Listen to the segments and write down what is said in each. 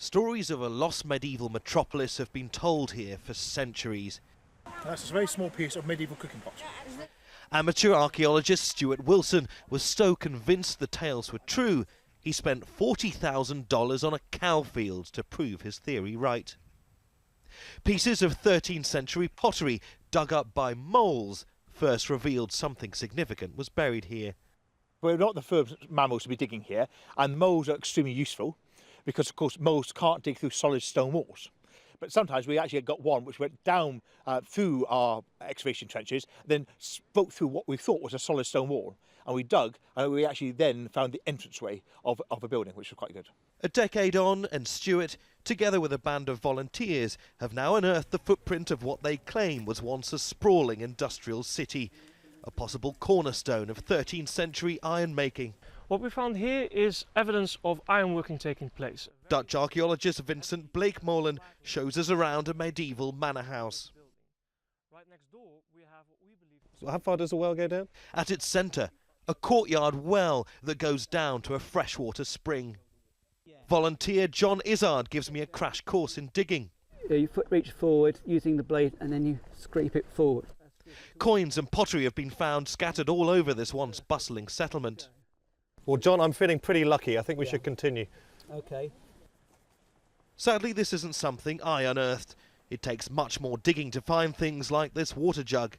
Stories of a lost medieval metropolis have been told here for centuries. That's a very small piece of medieval cooking pot. Amateur archaeologist Stuart Wilson was so convinced the tales were true, he spent $40,000 on a cow field to prove his theory right. Pieces of 13th century pottery dug up by moles first revealed something significant was buried here. We're not the first mammals to be digging here, and moles are extremely useful because, of course, moles can't dig through solid stone walls. But sometimes we actually got one which went down through our excavation trenches, then spoke through what we thought was a solid stone wall. And we dug, and we actually then found the entranceway of a building, which was quite good. A decade on, and Stuart, together with a band of volunteers, have now unearthed the footprint of what they claim was once a sprawling industrial city, a possible cornerstone of 13th century iron making. What we found here is evidence of ironworking taking place. Dutch archaeologist Vincent Bleekmolen shows us around a medieval manor house. Right next door we have what we believe... So how far does the well go down? At its centre, a courtyard well that goes down to a freshwater spring. Volunteer John Izzard gives me a crash course in digging. You foot reach forward using the blade and then you scrape it forward. Coins and pottery have been found scattered all over this once bustling settlement. Well, John, I'm feeling pretty lucky. I think we should continue. Okay. Sadly, this isn't something I unearthed. It takes much more digging to find things like this water jug.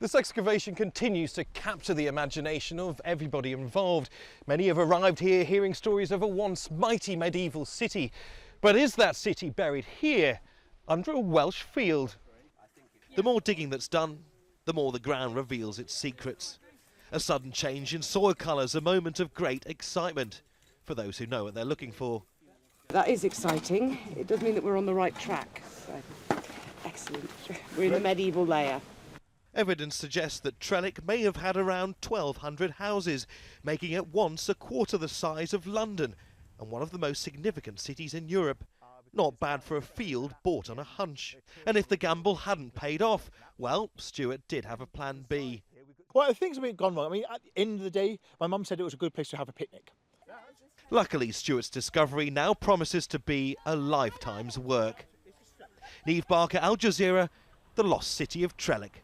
This excavation continues to capture the imagination of everybody involved. Many have arrived here hearing stories of a once mighty medieval city. But is that city buried here, under a Welsh field? The more digging that's done, the more the ground reveals its secrets. A sudden change in soil colours, a moment of great excitement for those who know what they're looking for. That is exciting. It does mean that we're on the right track. So, excellent. We're in the medieval layer. Evidence suggests that Trellech may have had around 1,200 houses, making it once a quarter the size of London and one of the most significant cities in Europe. Not bad for a field bought on a hunch. And if the gamble hadn't paid off, well, Stuart did have a plan B. Well, things have gone wrong. I mean, at the end of the day, my mum said it was a good place to have a picnic. Luckily, Stuart's discovery now promises to be a lifetime's work. Neave, Al Jazeera, the lost city of Trellech.